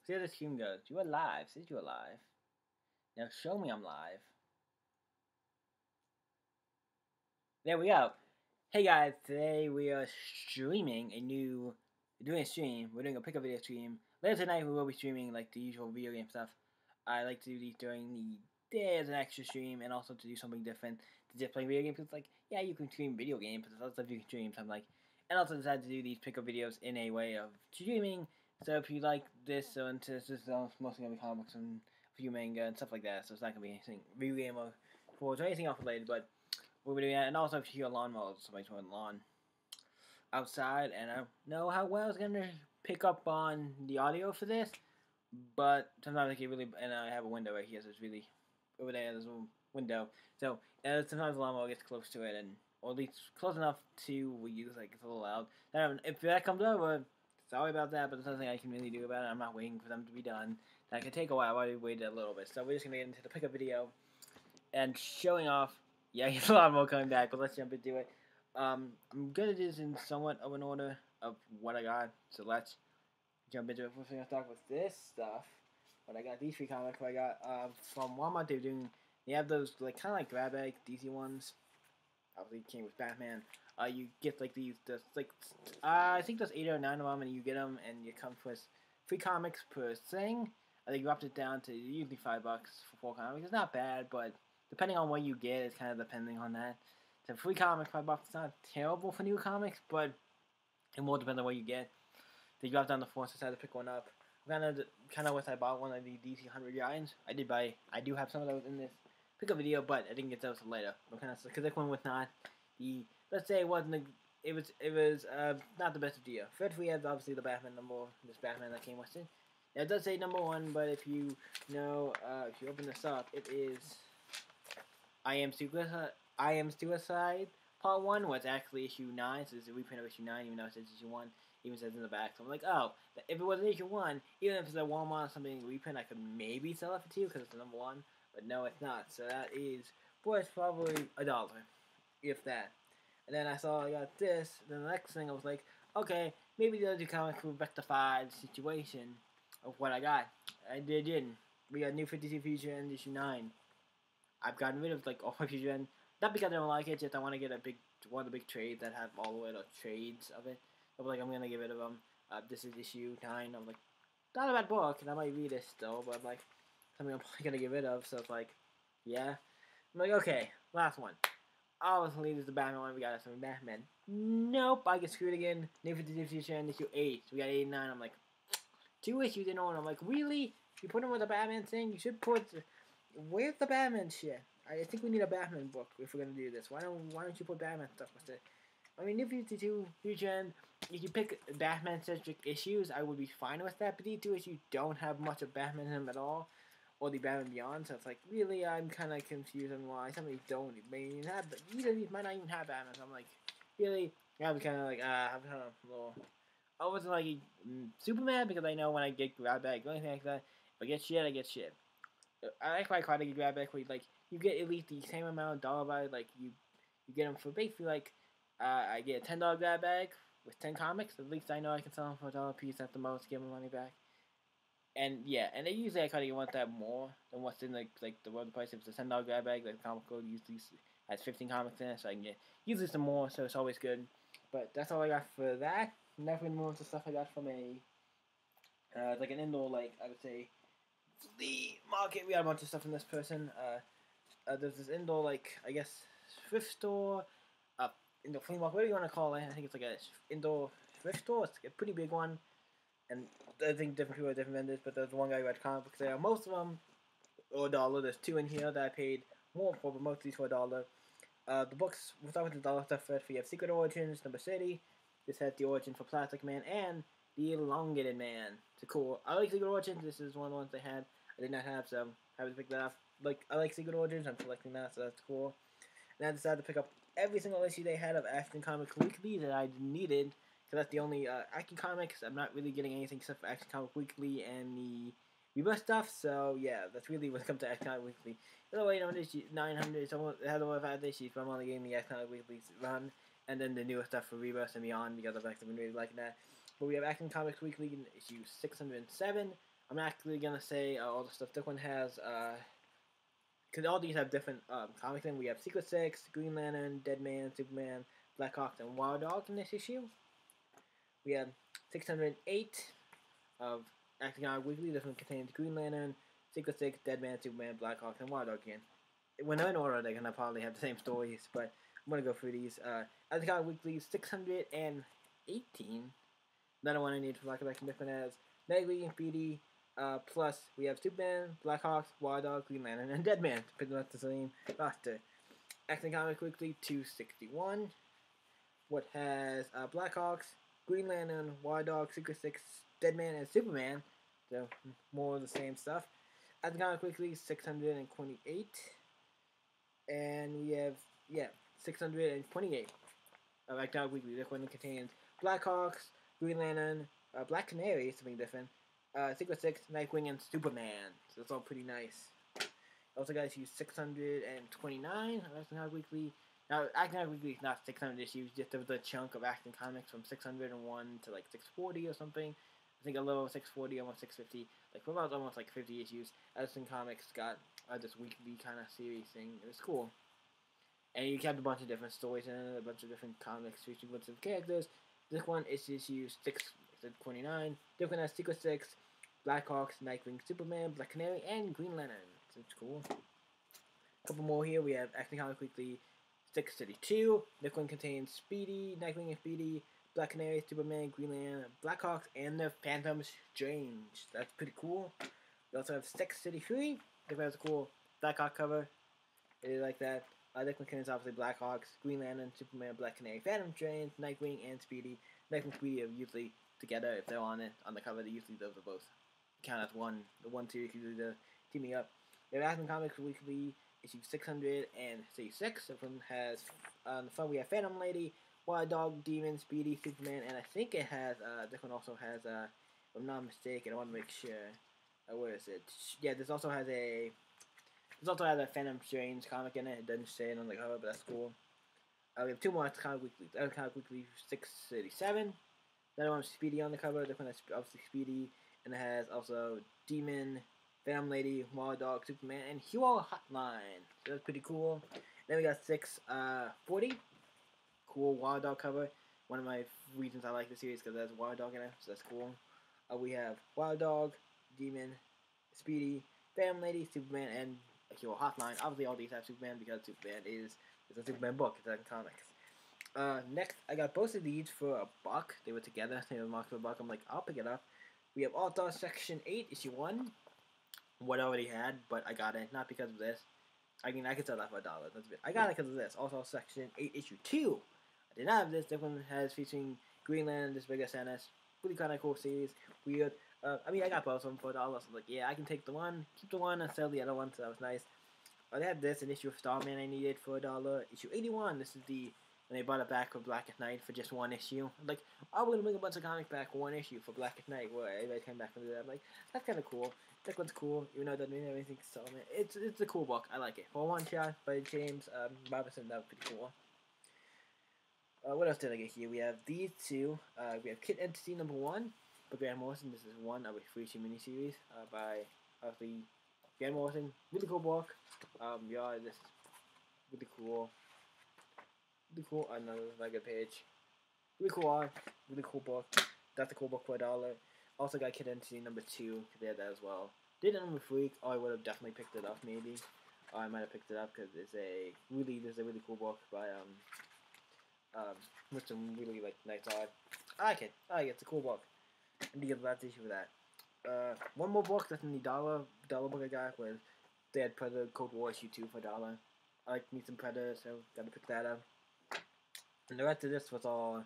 See how the stream goes. You are live. Says you are live. Now show me I'm live. There we go. Hey guys, today we are streaming doing a stream. We're doing a pickup video stream. Later tonight we will be streaming like the usual video game stuff. I like to do these during the day as an extra stream, and also to do something different to just play video games. It's like, yeah, you can stream video games, but there's other stuff you can stream. So I'm like, and also decided to do these pickup videos in a way of streaming. So if you like this, this is mostly gonna be comics and a few manga and stuff like that. So it's not gonna be anything video game or sports or anything else related, but we're doing that. And also if you hear lawnmowers, somebody's mowing the lawn outside, and I don't know how well it's gonna pick up on the audio for this, but sometimes I get really, and I have a window right here, so it's really over there. There's a window, so sometimes the lawnmower gets close to it, and or at least close enough to we use like it's a little loud. If that comes over, sorry about that, but there's nothing I can really do about it. I'm not waiting for them to be done. That could take a while. I already waited a little bit, so we're just gonna get into the pickup video and showing off. Yeah, there's a lot more coming back, but let's jump into it. I'm gonna do this in somewhat of an order of what I got, so let's jump into it. First, we're gonna start with this stuff. But I got these three comics. I got from Walmart. They have those like kind of like grab bag DC ones. Obviously, came with Batman. You get like I think there's 8 or 9 of them, and you get them, and you come with free comics per thing. They dropped it down to usually $5 for 4 comics. It's not bad, but depending on what you get, it's kind of depending on that. So free comic, $5. It's not terrible for new comics, but it will depend on what you get. They dropped down the 4, so I decided to pick one up. Kind of wish I bought one of the DC 100 Giants. I do have some of those in this pickup video, but I didn't get those until later. Because this one was not let's say it wasn't it was not the best of deal. First we have obviously the Batman this Batman that came with it. Now, it does say #1, but if you know, if you open this up, it is I Am Suicide Part 1, what's actually issue 9, so it's a reprint of issue 9, even though it says issue 1. Even says in the back, so I'm like, oh, if it was an issue 1, even if it's a Walmart or something reprint, I could maybe sell it for $2 because it's the #1, but no, it's not. So that is, boy, it's probably $1, if that. And then I got this. Then the next thing I was like, okay, maybe the other comic could rectify the situation of what I got. I didn't. We got New 52 Future and issue 9. I've gotten rid of like all my Future End, not because I don't like it, just I want to get one of the big trades that have all the way to trades of it. I was like, I'm gonna get rid of them. This is issue 9. I'm like, not a bad book, and I might read it still, but I'm like, something I'm probably gonna get rid of. So it's like, yeah. I'm like, okay, last one. Obviously, this is the Batman one. We got some Batman. Nope, I get screwed again. New 52 Future and issue 8. So we got 8 and 9. I'm like, 2 issues in order. I'm like, really? You put them with a Batman thing? You should put. Where's the Batman shit? I think we need a Batman book if we're gonna do this. Why don't you put Batman stuff with it? I mean, New 52 Future End, if you pick Batman-centric issues, I would be fine with that. But these 2 issues don't have much of Batman in them at all, or the Batman Beyond. So it's like, really, I'm kind of confused on why some of these don't even have. But either of these might not even have Batman. So I'm like, really? I was kind of like, I'm kind of a little. I wasn't like Superman because I know when I get grab bag or anything like that, if I get shit, I get shit. I like my card to get grab bag where you get at least the same amount of dollar value. Like you get them for basically like. I get a $10 grab bag with 10 comics. At least I know I can sell them for $1 a piece at the most, give my money back. And yeah, and usually I kind of want that more than what's in like the world price. If it's a $10 grab bag, like the comic code usually has 15 comics in it, so I can get usually some more. So it's always good. But that's all I got for that. Now we're gonna move on to stuff I got from like an indoor, like I would say, flea market. We got a bunch of stuff from this person. There's this indoor, like I guess thrift store. Indoor flea market, what do you want to call it? I think it's like a indoor thrift store. It's a pretty big one, and I think different people have different vendors. But there's one guy who had comic books there. Most of them are $1. There's 2 in here that I paid more for, but most of these for $1. The books, we'll start with the $1 stuff first. We have Secret Origins, number 30. This has the origin for Plastic Man and the Elongated Man. It's cool. I like Secret Origins. This is one of the ones they had. I did not have, so I had to pick that up. Like I like Secret Origins. I'm selecting that, so that's cool. And I decided to pick up every single issue they had of Action Comics Weekly that I needed, because that's the only Action Comics. I'm not really getting anything except for Action Comics Weekly and the Rebirth stuff, so yeah, that's really when it comes to Action Comics Weekly. By the way, 900, it has over 5 issues, but I'm only getting the Action Comics Weekly run, and then the newer stuff for Rebirth and beyond, because I've actually been really liking that. But we have Action Comics Weekly in issue 607, I'm actually gonna say all the stuff. This one has because all these have different comics. And we have Secret Six, Green Lantern, Deadman, Superman, Blackhawk, and Wild Dog in this issue. We have 608 of Action Comics Weekly. This one contains Green Lantern, Secret Six, Deadman, Superman, Blackhawk, and Wild Dog again. When they're in order, they're gonna probably have the same stories, but I'm gonna go through these. Action Comics Weekly 618. Another one I need for Black Collection. This one has Megly and Speedy. Plus, we have Superman, Blackhawks, Wild Dog, Green Lantern, and Deadman. Pretty much the same roster. Action Comics Weekly 261. What has Blackhawks, Green Lantern, Wild Dog, Secret Six, Deadman, and Superman. So, more of the same stuff. Action Comics Weekly 628. And we have, 628. Action Comics Weekly. This one contains Blackhawks, Green Lantern, Black Canary, something different. Secret Six, Nightwing, and Superman. So it's all pretty nice. Also, guys, use 629 of Action Comics Weekly. Now, Action Comics Weekly is not 600 issues, just there was a chunk of Action Comics from 601 to like 640 or something. I think a little 640, almost 650. Like, for about almost like 50 issues, Action Comics got this weekly kind of series thing. It was cool. And you kept a bunch of different stories in it, a bunch of different comics featuring bunch of characters. This one is issue 629. This one has Secret Six, Blackhawks, Nightwing, Superman, Black Canary, and Green Lantern. So it's cool. A couple more here. We have Action Comics Weekly 632. This one contains Speedy, Nightwing and Speedy, Black Canary, Superman, Green Lantern, Blackhawks, and the Phantom Strange. That's pretty cool. We also have 633. This one has a cool Blackhawk cover. I really like that. This one contains obviously Blackhawks, Green Lantern, Superman, Black Canary, Phantom Strange, Nightwing, and Speedy. Nightwing and Speedy are usually together if they're on the cover. They usually those are both count as one. The one series usually they're teaming up. We have Action Comics Weekly issue 636. This one has on the front we have Phantom Lady, Wild Dog, Demon, Speedy, Superman, and I think it has this one also has if I'm not mistaken, I want to make sure. Where is it? Yeah, this also has a Phantom Strange comic in it. It doesn't say it on the cover, but that's cool. We have two more Comic Weekly. Comic Weekly 637. Another one with Speedy on the cover. This one has obviously Speedy, and it has also Demon, Phantom Lady, Wild Dog, Superman, and Hero Hotline. So that's pretty cool. Then we got 640. Cool Wild Dog cover. One of my reasons I like the series because there's Wild Dog in it, so that's cool. We have Wild Dog, Demon, Speedy, Phantom Lady, Superman, and Hero Hotline. Obviously, all these have Superman because Superman is a Superman book. It's in comics. Next, I got both of these for $1. They were together. They were marked for $1. I'm like, I'll pick it up. We have All Star Section 8, Issue 1. What I already had, but I got it. Not because of this. I mean, I could sell that for $1. That's a bit. I got it because of this. All Star Section 8, Issue 2. I did not have this. This one has featuring Green Lantern, this big SNS. Really kind of cool series. Weird. I mean, I got both of them for $1. So I was like, yeah, I can take the one, keep the one, and sell the other one. So that was nice. They had this, an issue of Starman I needed for $1. Issue 81. This is when they brought it back for Black at Night for just one issue. I'm like, oh, we're gonna bring a bunch of comics back for one issue for Black at Night, where everybody came back and do that. I'm like, that's kind of cool. That one's cool, even though it doesn't mean anything to Starman. It's a cool book. I like it. For one shot by James Robinson, that was pretty cool. What else did I get here? We have these two. We have Kid Entity number 1 by Grant Morrison. This is one of a free issue miniseries by obviously Grant Morrison. Really cool book. Yeah, this is really cool. Really cool. Another like a page. Really cool art. Really cool book. That's a cool book for $1. Also got Kid Entity number 2. They had that as well. Did it number 3. Oh, I would have definitely picked it up maybe. Or I might have picked it up because there's a really cool book by with some really like nice art. I like it. It's a cool book. I need to get the last issue of that. One more book that's in the dollar book I got was they had Predator Cold War issue 2 for $1. I like me some Predator, so gotta pick that up. And the rest of this was all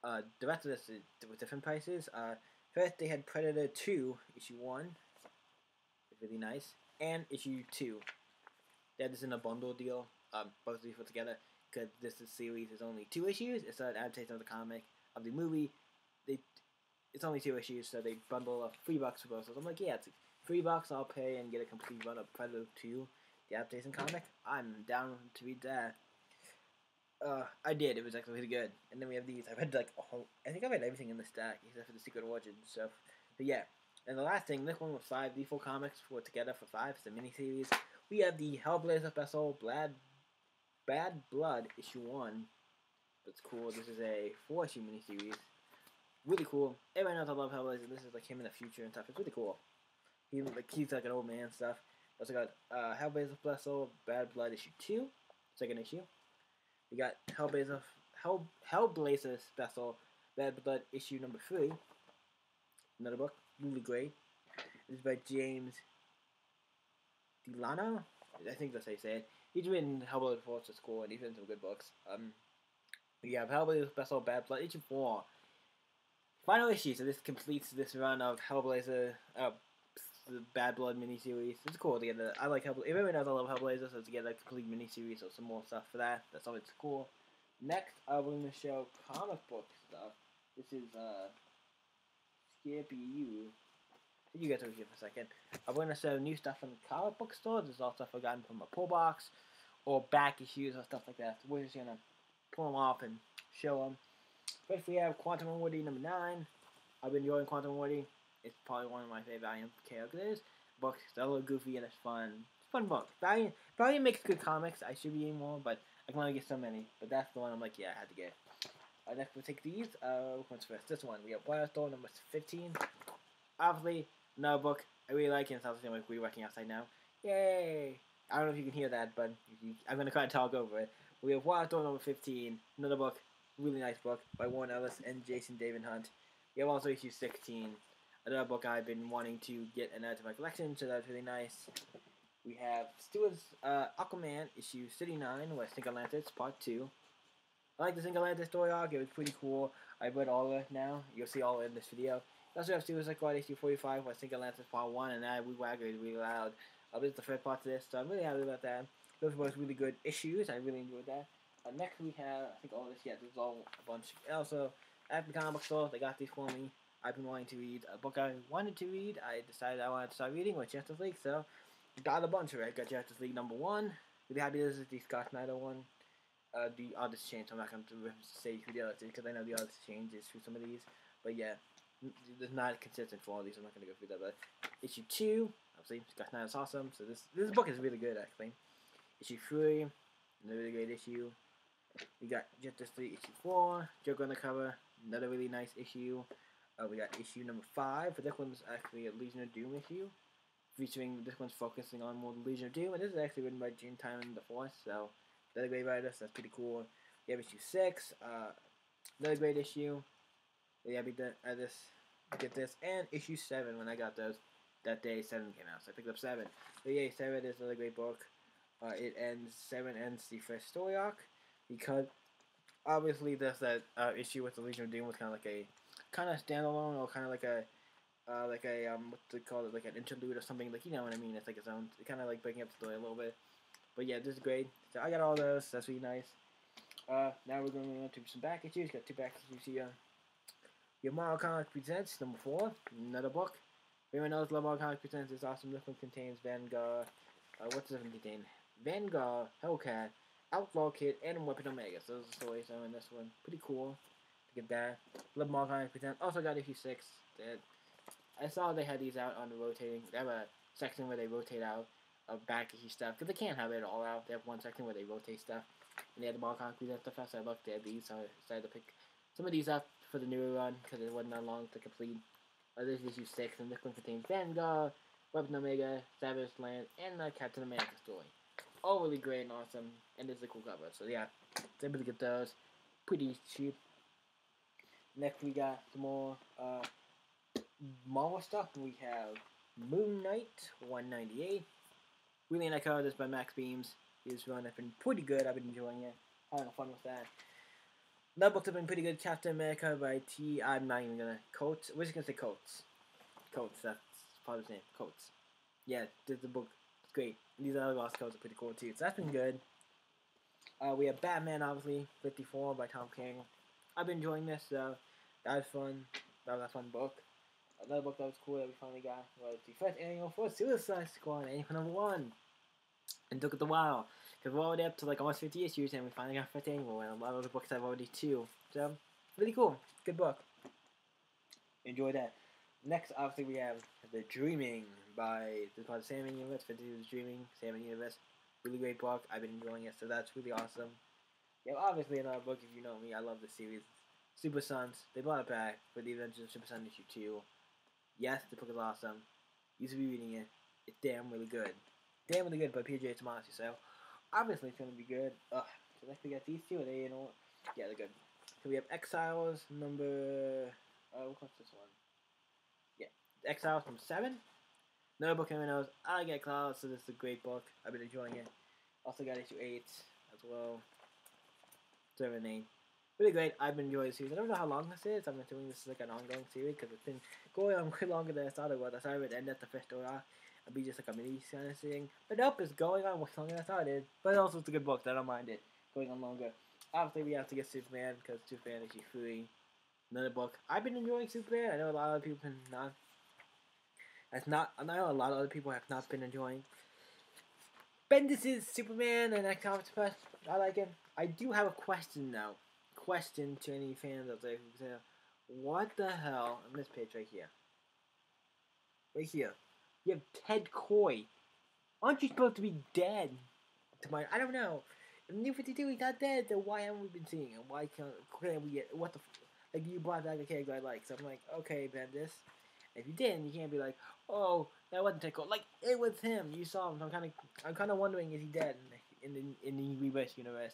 with different prices. First they had Predator 2 issue 1. It's really nice. And issue 2. They had this in a bundle deal. Both of these put together. Because this series is only 2 issues. It's an adaptation of the comic, of the movie. It's only 2 issues, so they bundle up $3 for both. So I'm like, yeah, it's $3 I'll pay and get a complete run of Predator 2, the adaptation comic. I'm down to read that. I did. It was actually really good. And then we have these. I read I think I read everything in the stack except for the Secret Origin stuff. But yeah, And the last thing, this one was 5 D4 comics put together for 5. It's a miniseries. We have the Hellblazer Special Bad Blood issue 1. That's cool. This is a 4-issue miniseries. Really cool. Everybody knows I love Hellblazer. This is like him in the future and stuff. It's really cool. He's like an old man and stuff. Also got Hellblazer Special Bad Blood issue 2, second issue. We got Hellblazer Special Bad Blood issue number 3. Another book, really great. This is by James Delano. I think that's how you say it. He's written Hellblazer before, so it's cool, and he's written some good books. We have Hellblazer Special Bad Blood issue 4. Final issue, so this completes this run of Hellblazer, the Bad Blood miniseries. It's cool to get the. I like Hellblazer. Everyone knows I love Hellblazer, so to get a complete miniseries or some more stuff for that, that's always cool. Next, we're going to show comic book stuff. This is Skippy U. You guys over here for a second. I'm going to show new stuff from the comic book store. There's all stuff I've gotten from a pull box or back issues or stuff like that. So we're just going to pull them off and show them. First, we have Quantum and Woody number 9. I've been enjoying Quantum and Woody. It's probably one of my favorite Valiant characters. Book is a little goofy and it's fun. It's a fun book. Valiant makes good comics. I should be getting more, but I can only get so many. But that's the one I'm like, yeah, I had to get. Next, we'll take these. Which one's first? This one. We have Wildstorm number 15. Obviously, another book I really like, and it's obviously like we're working outside now. Yay! I don't know if you can hear that, but I'm going to kind of talk over it. We have Wildstorm number 15. Another book. Really nice book by Warren Ellis and Jason David Hunt. We have also issue 16. Another book I've been wanting to get and add to my collection, so that's really nice. We have Stewart's Aquaman issue 39, with Think Atlantis Part 2. I like the Think Atlantis story arc. It was pretty cool. I've read all of it now. You'll see all of it in this video. We also have Stewart's issue 45, with Think Atlantis Part 1, and we waggled really loud. This is the first part to this, so I'm really happy about that. Those were both really good issues. I really enjoyed that. Next we have, I think all this, yeah, this is all a bunch. Also, at the comic book store, they got these for me. I've been wanting to read a book I wanted to read. I decided I wanted to start reading with Justice League, so got a bunch of it. I got Justice League number 1. Really happy this is the Scott Snyder one. The artist changed, so I'm not going to say who the artist is, because I know the artist changes through some of these. But yeah, it's not consistent for all these, so I'm not going to go through that. But issue 2, obviously, Scott Snyder's awesome, so this book is really good, actually. Issue 3, another really great issue. We got Justice League issue 4, Joker on the cover, another really nice issue. We got issue number 5, but this one's actually a Legion of Doom issue, featuring, this one's focusing on more the Legion of Doom, and this is actually written by Gene Tynan IV, so another great writer, so that's pretty cool. We have issue 6, another great issue. Yeah, we get this, and issue 7, when I got those, that day 7 came out, so I picked up 7. But yeah, 7 is another great book. 7 ends the first story arc, because obviously there's that issue with the Legion of Doom was kind of like a standalone, or kind of like a what they call it, like an interlude or something, like, you know what I mean. It's like its own, kind of like breaking up the story a little bit. But yeah, this is great. So I got all those. That's really nice. Now we're going on to some back issues. Got 2 back issues here. Your Marvel Comics Presents number 4, another book. Everyone knows Marvel Comics Presents is awesome. This one contains Vanguard. What's this one contain? Vanguard, Hellcat, Outlaw Kid, and Weapon Omega. So those are the stories in this one. Pretty cool to get that. Love Marvel Comics Presents. Also got issue 6. I saw they had these out on the rotating. They have a section where they rotate out of back issue stuff, because they can't have it all out. They have one section where they rotate stuff, and they had the Marvel Comics Presents stuff. So I looked at these, so I decided to pick some of these up for the newer run, because it wasn't that long to complete. This is issue 6, and this one contains Vanguard, Weapon Omega, Savage Land, and the Captain America story. All really great and awesome, and it's a cool cover. So yeah, it's able to get those pretty cheap. Next we got some more Marvel stuff. We have Moon Knight 198. Really nice cover. This by Max Beams. His run has been pretty good. I've been enjoying it. Having fun with that. Another book that's been pretty good. Captain America by T. I'm not even gonna Coates. We're just gonna say Coates. Coates. That's part of his name. Coates. Yeah, this is the book. It's great. And these other lost covers are pretty cool too. So that's been good. We have Batman, obviously, 54 by Tom King. I've been enjoying this. So that was fun. That was a fun book. Another book that was cool that we finally got was the first annual for Suicide Squad, annual number 1. And took it a while, because we're already up to like almost 50 issues, and we finally got first annual, and a lot of the books I've already 2. So, really cool. Good book. Enjoy that. Next, obviously, we have The Dreaming by the part of Salmon Universe. 52 Dreaming, Salmon Universe. Really great book. I've been enjoying it, so that's really awesome. Yeah, obviously another book. If you know me, I love the series. Super Sons. They brought it back for the Adventures of Super Sons issue 2. Yes, the book is awesome. Used to be reading it. It's damn really good. Damn really good by PJ Tomasi. So obviously it's gonna be good. So next we got these two. Are they, you know, yeah, they're good. So we have Exiles number. What's this one? Yeah, Exiles number 7. Another book everyone knows. I get Clouds, so this is a great book. I've been enjoying it. Also got issue 8 as well. 7 and 8. Really great. I've been enjoying the series. I don't know how long this is. I'm assuming this is like an ongoing series because it's been going on way longer than I thought it was. I thought it would end at the first story. It'd be just like a mini kind of thing. But nope, it's going on way longer than I thought it did. But also, it's a good book. So I don't mind it going on longer. Obviously, we have to get Superman because Superman is issue 3. Another book. I've been enjoying Superman. I know a lot of people have not. I know a lot of other people have not been enjoying. Bendis is Superman and X Comics Plus. I like him. I do have a question now. Question to any fans out there who say, what the hell? On this page right here. Right here. You have Ted Coy. Aren't you supposed to be dead? I don't know. In New 52, he's not dead, then why haven't we been seeing him? Why can't we get, what the, like, you brought back a character I like, so I'm like, okay, Bendis. If you didn't, you can't be like, oh, that wasn't Ted Coy. Like, it was him. You saw him. So I'm kind of wondering, is he dead in the Rebirth universe?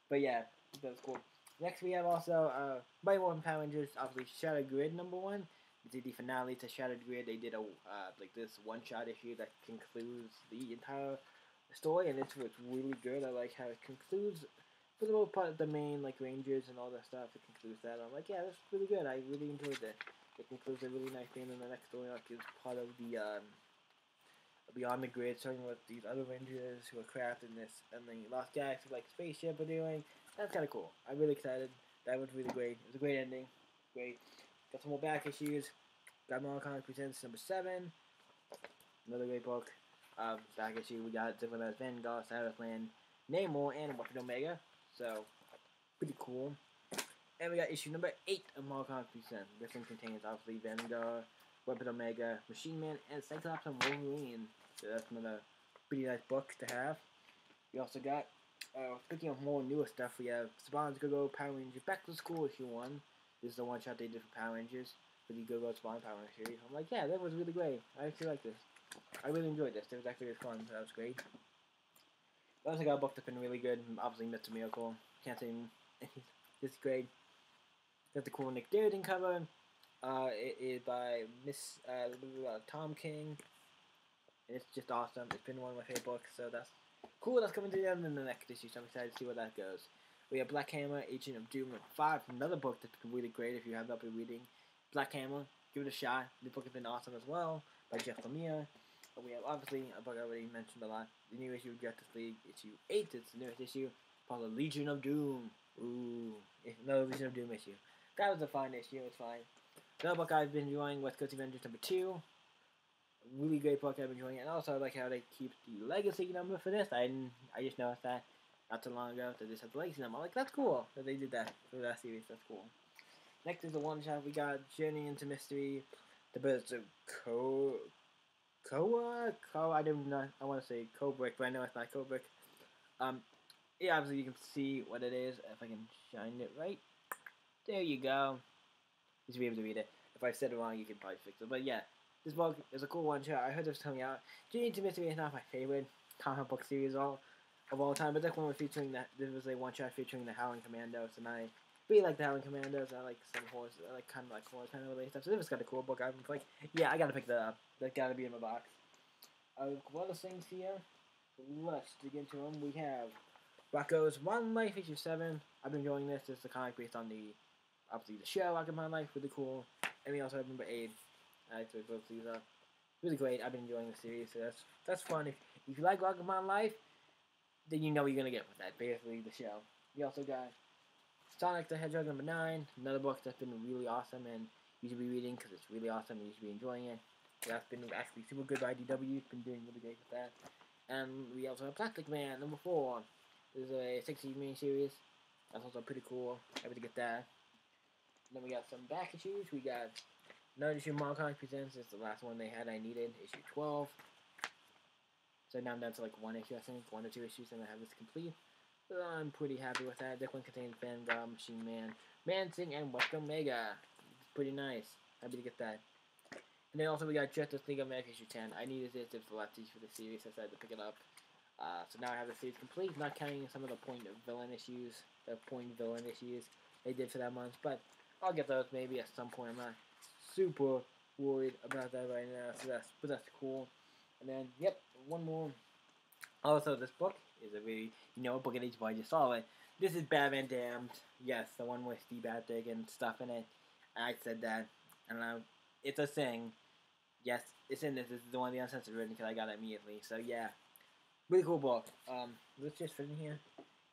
But yeah, that's cool. Next, we have also Mighty Morphin Power Rangers. Obviously, Shattered Grid #1. It's the finale to Shattered Grid. They did a like this one-shot issue that concludes the entire story, and it's really good. I like how it concludes. For the most part, the main like Rangers and all that stuff, it concludes that. I'm like, yeah, that's really good. I really enjoyed it. It concludes a really nice thing, and the next story arc is part of the Beyond the Grid, starting with these other Rangers who are crafting this, and the Lost Galaxy like spaceship are doing. That's kind of cool. I'm really excited. That was really great. It was a great ending. Great. Got some more back issues. Got Marvel Comics Presents #7. Another great book. Back issue. We got different as Vanguard, Cyberplan, Namor, and Weapon Omega. So, pretty cool. And we got issue number 8 of Marvel Comics Presents. This one contains obviously Vanguard, Weapon Omega, Machine Man, and Cyclops and Wolverine. So that's another pretty nice book to have. We also got, speaking of more newer stuff, we have Saban's Go-Go Power Rangers Back to School issue 1. This is the one shot they did for Power Rangers, for the Go-Go Spawn Power Rangers series. I'm like, yeah, that was really great. I actually like this. I really enjoyed this. It was actually really fun. So that was great. We also got a book that's been really good. Obviously, Mr. Miracle. Can't say this is great. Got the cool Nick Darrington cover. It is by Tom King. And it's just awesome. It's been one of my favorite books, so that's cool. That's coming to the end in the next issue, so I'm excited to see where that goes. We have Black Hammer, Agent of Doom 5, another book that's been really great if you have not been reading. Black Hammer, give it a shot. The book has been awesome as well, by Jeff Lemire. But we have, obviously, a book I already mentioned a lot, the new issue of Justice League, issue 8. It's the newest issue, called The Legion of Doom. Ooh, another Legion of Doom issue. That was a fine issue, it's fine. Another book I've been enjoying, West Coast Avengers #2. Really great book, I've been enjoying it. And also, I like how they keep the legacy number for this. I just noticed that not too long ago, that this has the legacy number. I'm like, that's cool that they did that for that series. That's cool. Next is the one shot we got, Journey into Mystery. The birds of I don't know. I want to say Kubrick, but I know it's not Kubrick. Yeah, obviously you can see what it is if I can shine it right. There you go. You should be able to read it. If I said it wrong, you can probably fix it. But yeah, this book is a cool one shot. I heard this coming out. Journey into Mystery is not my favorite comic book series of all time, but this one was featuring that. This was a one shot featuring the Howling Commandos, and I really like the Howling Commandos. I like some horse, I like kind of horror related stuff. So this was kind of cool book. I was like, yeah, I gotta pick that up. That gotta be in my box. One of the things here. Let's dig into them. We have Rocko's Modern Life issue 7. I've been enjoying this. This is a comic based on obviously the show Rocket Modern Life, really cool. And we also have number 8. I like to both these up. Really great. I've been enjoying the series, so that's fun. If you like Rocket Modern Life, then you know what you're gonna get with that. Basically, the show. We also got Sonic the Hedgehog number 9. Another book that's been really awesome, and you should be reading because it's really awesome, and you should be enjoying it. So that's been actually super good by IDW. It's been doing really great with that. And we also have Plastic Man number 4. This is a 60 mini series. That's also pretty cool. Happy to get that. And then we got some back issues. We got Another issue Marvel Comics presents is the last one they had I needed, issue 12. So now I'm down to like one issue, I think, 1 or 2 issues, and I have this complete. So I'm pretty happy with that. This one contains Vanguard, Machine Man, Man-Thing, and West Omega. It's pretty nice. Happy to get that. And then also we got Justice League of America issue 10. I needed this. It was the last issue for the series, so I decided to pick it up. So now I have the series complete, not counting some of the point villain issues they did for that month. But I'll get those maybe at some point. I'm not super worried about that right now, so that's cool. And then, yep, one more. Also, this book is a really, a book it is, but I just saw it. This is Batman Damned. Yes, the one with Steve Aptic and stuff in it. I said that. I don't know. It's a thing. Yes, it's in this. This is the one of the uncensored written because I got it immediately. So, yeah. Really cool book. Let's just fit in here.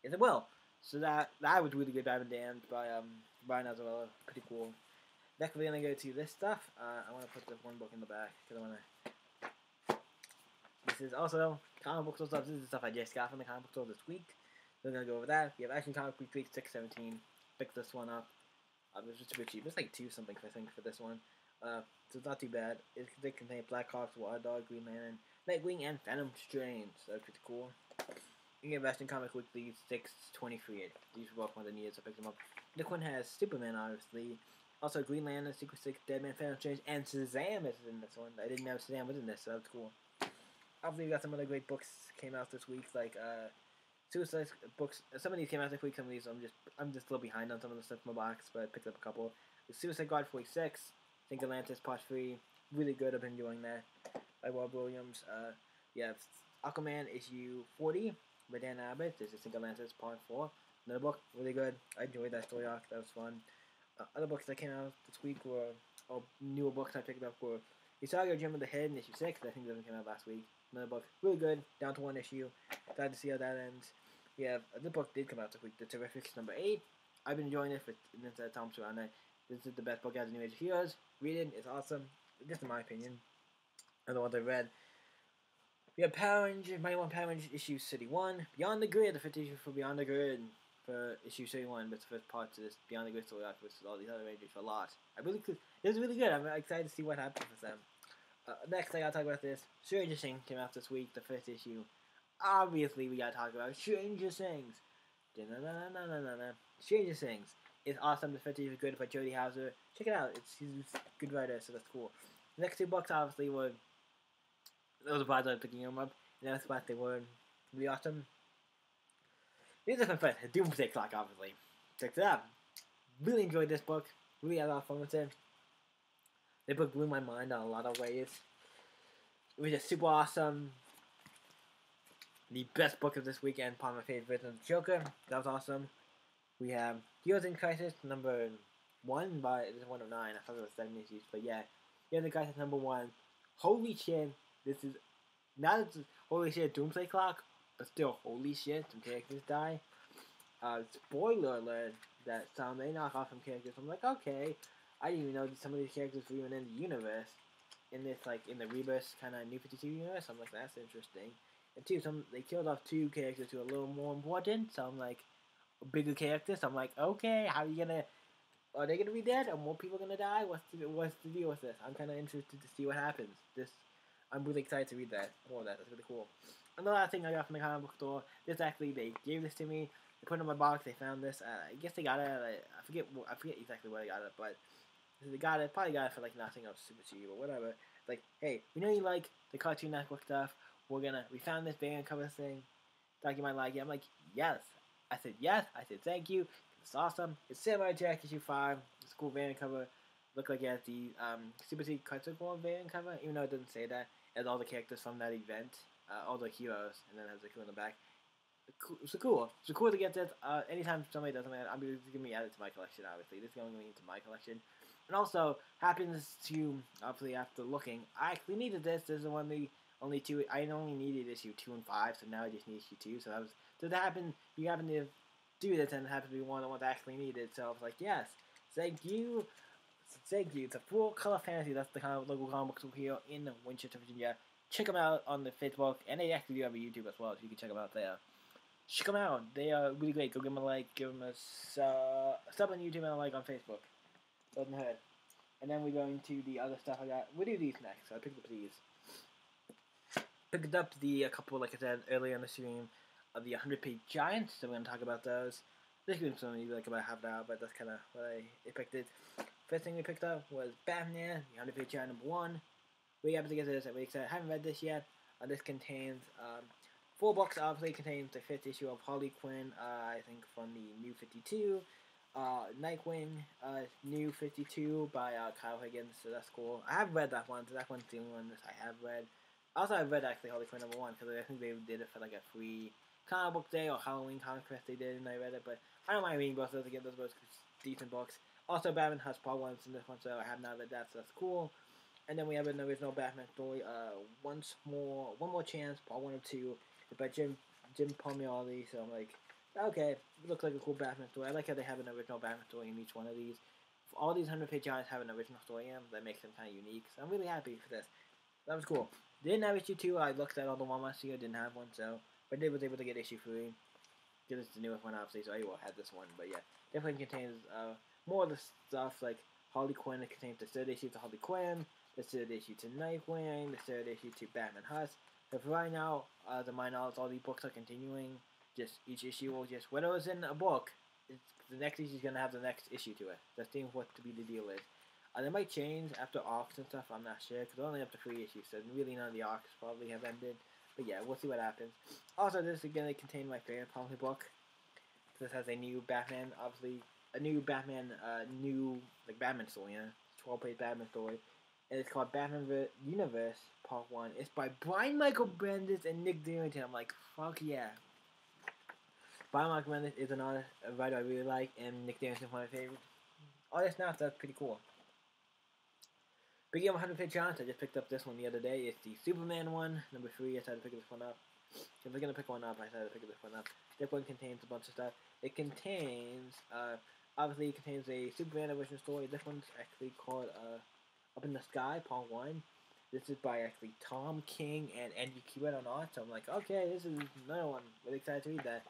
Yes, it will. So that was really good. Batman Damned by Brian Azzarello. Pretty cool. Next, we're gonna go to this stuff. I want to put this one book in the back because I want to. This is also comic book stuff. This is the stuff I just got from the comic book store this week. We're gonna go over that. We have Action Comic Weekly 617. Pick this one up. It was just a bit cheap. It's like $2 something I think for this one. So it's not too bad. It contains Black Hawk, Wild Dog, Green Lantern, Nightwing, and Phantom Strange. So that's pretty cool. You can get Action Comic Weekly 623. These were both ones I needed, so I picked them up. This one has Superman, obviously. Also, Green Lantern, Secret Six, Deadman, Phantom Strange, and Shazam is in this one. I didn't know Shazam was in this, so that's cool. Obviously, we got some other great books came out this week, like Suicide books. Some of these came out this week. Some of these I'm just a little behind on some of the stuff in my box, but I picked up a couple. The Suicide Squad 46, Think Atlantis Part 3, really good. I've been enjoying that. By Rob Williams. Yeah, Aquaman issue 40 by Dan Abbott. This is Think Atlantis Part 4. Another book, really good. I enjoyed that story arc. That was fun. Other books that came out this week were, newer books I picked up were Isaga Gem of the Head in issue 6. I think that one came out last week. Another book, really good. Down to 1 issue. Glad to see how that ends. Yeah, this book did come out this week. The Terrifics number 8. I've been enjoying it since Tom Surround. This is the best book out of New Age of Heroes. Read it. It's awesome. Just in my opinion. Other ones I read. We have Power Rangers, Mighty One Power Rangers issue 31. Beyond the Grid, the 5th issue for Beyond the Grid for issue 31. But the first part to this Beyond the Grid story arc with all these other Rangers for a lot. This is really good. I'm excited to see what happens with them. Next, I gotta talk about this. Stranger Things came out this week, the 5th issue. Obviously, we gotta talk about Stranger Things. Stranger Things is awesome. The 5th issue is good by Jody Houser. Check it out. He's a good writer, so that's cool. The next 2 books, obviously, were those are I was picking them up. And that's why they were really awesome. These are my friends. Doomsday Clock, obviously. Check it out. Really enjoyed this book. Really had a lot of fun with it. The book blew my mind in a lot of ways. It was just super awesome. The best book of this weekend, probably my favorite, is Joker. That was awesome. We have Heroes in Crisis number 1 by this is 109. I thought it was 7 issues, but yeah, Heroes in Crisis number 1. Holy shit! This is not a holy shit Doomsday Clock, but still holy shit. Some characters die. Spoiler alert that some they knock off some characters. I'm like, okay, I didn't even know that some of these characters were even in the universe. In this, like, in the Rebirth kind of New 52 universe. I'm like, that's interesting. And 2, they killed off 2 characters who are a little more important. So I'm like, bigger characters. So I'm like, okay, how are you gonna? Are they gonna be dead? Are more people gonna die? What's the deal with this? I'm kind of interested to see what happens. I'm really excited to read that. More of that. That's really cool. Another last thing I got from the comic book store. This actually, they gave this to me. They put it in my box. They found this. I guess they got it. I forget exactly where they got it, but they got it. Probably got it for like nothing else super cheap or whatever. Like, hey, we know you like the Cartoon Network stuff. We found this variant cover thing. Thought you might like it. I'm like, yes. I said yes. I said thank you. It's awesome. It's Samurai Jack issue 5. It's a cool variant cover. Look like it has the Super T Cartoon variant cover, even though it doesn't say that. It has all the characters from that event, all the heroes, and then it has the crew in the back. It's cool. It's cool to get this. Anytime somebody does something, I'm going to add it to my collection, obviously. This is going into my collection. And also, happens to, obviously, after looking, I actually needed this. This is one of the only 2. I only needed issue 2 and 5, so now I just need issue 2. So that happened. You happen to do this, and it happened to be one of the ones I actually needed. So I was like, yes, thank you. Thank you. It's a full color fantasy. That's the kind of local comic books here in Winchester, Virginia. Check them out on the Facebook, and they actually do have a YouTube as well, so you can check them out there. Check them out. They are really great. Go give them a like. Give them a sub on YouTube and a like on Facebook. Doesn't hurt. And then we're going to the other stuff I got. We'll do these next. So I picked up these. Picked up a couple, like I said earlier in the stream, of the 100-page giants. So we're going to talk about those. This one's only like about half an hour, but that's kind of what I picked it. First thing we picked up was Batman, the 100-page giant #1. Really happy to get this. I'm really excited. I haven't read this yet. This contains 4 books. Obviously, it contains the 5th issue of Harley Quinn, I think from the New 52. Nightwing, New 52 by Kyle Higgins, so that's cool. I have read that one, so that one's the only one that I have read. Also, I read actually Harley Quinn #1 because I think they did it for like a free comic book day or Halloween comic fest they did, and I read it. But I don't mind reading both of those again. Those both decent books. Also, Batman has part 1 in this one, so I have not read that, so that's cool. And then we have an original Batman story, One More Chance, part 1 of 2, by Jim Palmiotti. So I'm like, okay, it looks like a cool Batman story. I like how they have an original Batman story in each one of these. All these 100-page giants have an original story in them. That makes them kind of unique. So I'm really happy for this. That was cool. Didn't have issue 2. I looked at all the Walmart here. Didn't have one, so. But I was able to get issue 3. Because it's the newest one, obviously, so I will have this one. But yeah, definitely contains more of the stuff like Harley Quinn. It contains the 3rd issue to Harley Quinn, the 3rd issue to Nightwing, the 3rd issue to Batman Huss. So for right now, to my knowledge, all these books are continuing. Just each issue will just, whether it's in a book, the next issue is going to have the next issue to it. That seems what to be the deal is. They might change after arcs and stuff, I'm not sure, because they're only up to 3 issues, so really none of the arcs probably have ended. But yeah, we'll see what happens. Also, this is going to contain my favorite comic book. This has a new Batman, obviously, a new Batman, Batman story, 12-page Batman story. And it's called Batman Universe Part 1. It's by Brian Michael Bendis and Nick Darrington. I'm like, fuck yeah. Brian Michael Bendis is an artist, a writer I really like, and Nick Darrington is one of my favorites. Artist now, so that's pretty cool. Speaking of 100-page giants, I just picked up this one the other day. It's the Superman one, number 3. I decided to pick this one up. If I'm going to pick one up, I decided to pick this one up. This one contains a bunch of stuff. It contains, obviously it contains a Superman original story. This one's actually called Up in the Sky, Part 1. This is by actually Tom King and Andy Kubert on art. So I'm like, okay, this is another one. Really excited to read that.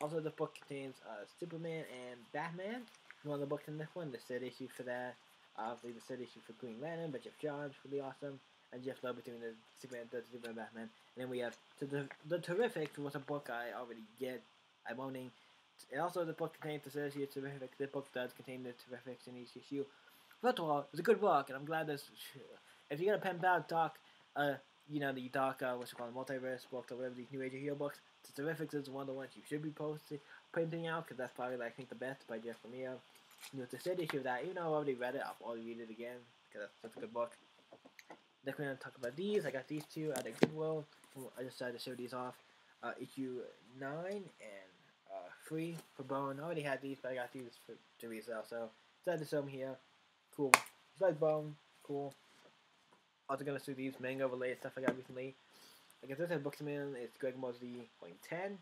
Also, the book contains Superman and Batman. One of the books in this one, the 3rd issue for that. Obviously, the 3rd issue for Green Lantern, but Jeff Johns, really awesome. And Jeff Loeb between the Superman Batman. And then we have the Terrifics, was a book I already I'm owning. And also, the book contains the 3rd issue of Terrifics. This book does contain the Terrifics in each issue. First of all, it's a good book, and I'm glad this. If you're gonna pen out Doc, the Doc, what's it called, multiverse books or whatever, these New Age of Hero books, the Terrifics is one of the ones you should be printing out, because that's probably, I think, the best by Jeff Lemire. The 3rd issue of that, even though I already read it, I'll probably read it again, because that's such a good book. Next, we're going to talk about these. I got these 2 at a Goodwill. I decided to show these off. Issue 9 and 3 for Bone. I already had these, but I got these to resell, so decided to show them here. Cool. It's like Bone. Cool. Also going to show these manga related stuff I got recently. I guess this has Books in. It's Dragon Ball Z Point 10.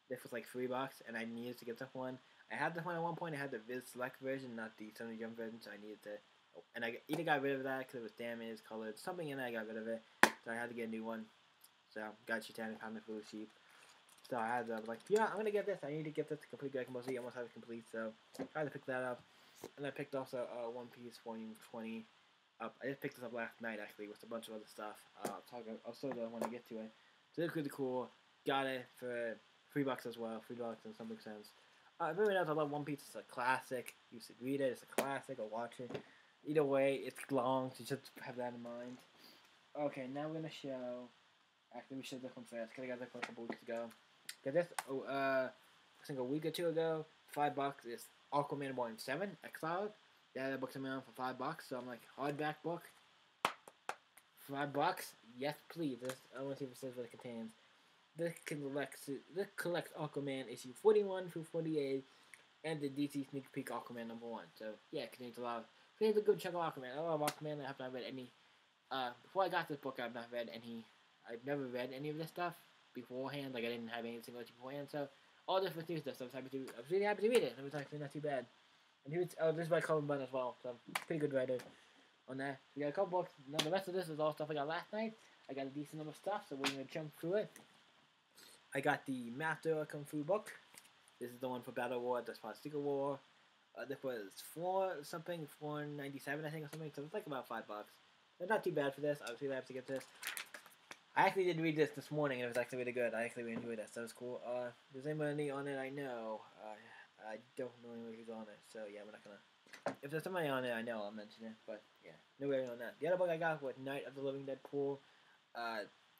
This was like $3, and I needed to get this one. I had this one at one point. I had the Viz Select version, not the Sony Jump version, so I needed to. And I either got rid of that because it was damaged, colored, something in it. I got rid of it, so I had to get a new one. So got Chitani, found it really cheap. So I was like, yeah, I'm gonna get this. I need to get this to complete Dragon Ball Z. I almost have it complete, so I tried to pick that up. And I picked also One Piece Volume 20 up. I just picked this up last night actually with a bunch of other stuff. I'll show you when I get to it. So it's really cool. Got it for $3 as well. $3 in some big sense. Everyone knows I love One Piece. It's a classic. You should read it. It's a classic. Or watch it. Either way, it's long, so just have that in mind. Okay, now we're gonna show. Actually, we should this one first. Cause I got this one a couple weeks ago. Got this. I think a week or 2 ago. $5 is Aquaman Volume 7 Exiled. Yeah, that book's around for $5. So I'm like, hardback book. $5. Yes, please. I want to see if it says what it contains. This collects Aquaman issue 41 through 48, and the DC sneak peek Aquaman #1. So yeah, it contains a good chunk of Aquaman. I love Aquaman. I have not read any. Before I got this book, I've not read any. I've never read any of this stuff beforehand. Like I didn't have any single issue beforehand. So all this was new stuff. So I was really happy to read it. It was actually not too bad. And this is by Colin Bunn as well. So pretty good writer on that. We got a couple books. Now the rest of this is all stuff I got last night. I got a decent number of stuff, so we're gonna jump through it. I got the Master Kung Fu book. This is the one for Battle War, that's part Secret War. This was $4.97 I think or something. So it's like about $5. It's not too bad for this. I was really happy to get this. I actually did read this morning and it was actually really good. I actually really enjoyed it. So it was cool. There's anybody on it I know. I don't know anybody who's on it. So yeah, we're not gonna. If there's somebody on it I know, I'll mention it. But yeah, nobody on that. The other book I got was Night of the Living Dead Pool.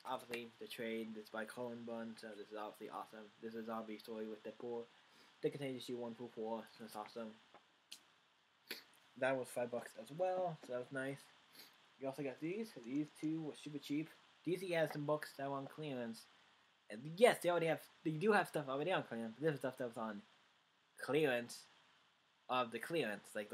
Obviously the trade is by Cullen Bunn, so this is obviously awesome. This is a zombie story with Deadpool. They contain issue 1 through 4, so that's awesome. That was $5 as well, so that was nice. You also got these. These two were super cheap. DC has some books that were on clearance. And yes, they do have stuff already on clearance. This is stuff that was on clearance of the clearance. Like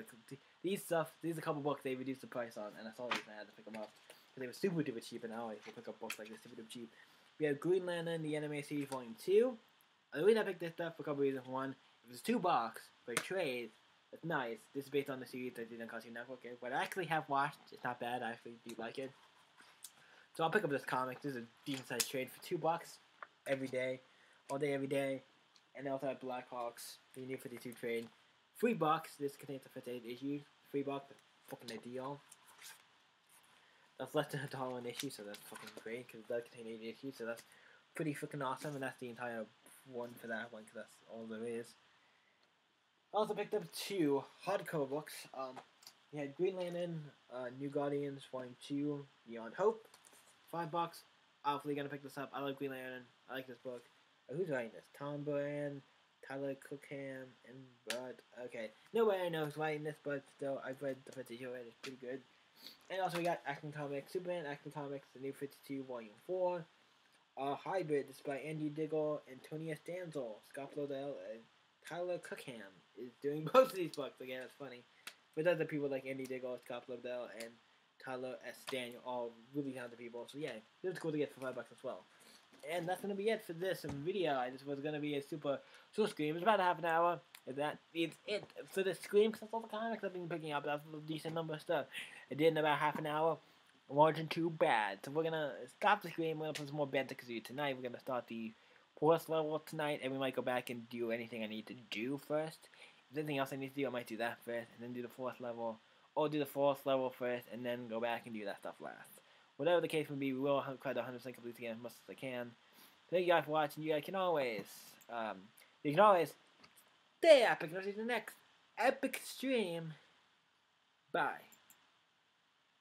these are a couple books they reduced the price on, and that's all the reason I had to pick them up. Because they were super duper cheap, and I always will pick up books like this super duper cheap. We have Green Lantern, the anime series volume 2. The reason I picked this up for a couple reasons. One, it was $2 for a trade. It's nice. This is based on the series that didn't cost you enough. Okay, but I actually have watched. It's not bad. I actually do like it. So I'll pick up this comic. This is a decent sized trade for $2 every day, all day, every day. And they also have Blackhawks, the New 52 trade. $3. This contains the first 8 issues. $3, fucking ideal. That's less than $1 an issue, so that's fucking great because it does contain 8 issues. So that's pretty fucking awesome, and that's the entire one for that one because that's all there is. I also picked up 2 hardcover books. We had Green Lantern, New Guardians Volume 2, Beyond Hope, $5. Obviously gonna pick this up. I like Green Lantern. I like this book. Who's writing this? Tom Brand, Tyler Cookham, and Bud. Okay, nobody I know who's writing this, but still, I've read the first issue already. It's pretty good. And also we got Action Comics, Superman Action Comics, the New 52 Volume 4. Hybrid, this is by Andy Diggle and Tony S. Danzel, Scott Lobdell, and Tyler Cookham is doing both of these books. Again, that's funny. But other people like Andy Diggle, Scott Lobdell, and Tyler S. Daniel, all really talented people. So yeah, this is cool to get for $5 as well. And that's gonna be it for this video. This was gonna be a super short stream. It's about half an hour. And that is it for the stream because that's all the comics I've been picking up. That's a decent number of stuff. I did in about half an hour. Wasn't too bad. So we're gonna stop the stream. We're gonna put some more Bandicoot tonight. We're gonna start the 4th level tonight, and we might go back and do anything I need to do first. If there's anything else I need to do, I might do that first, and then do the 4th level, or do the 4th level first, and then go back and do that stuff last. Whatever the case may be, we will try to 100% complete again as much as I can. Thank you guys for watching. You guys can always, stay epic. I'll see you in the next epic stream. Bye.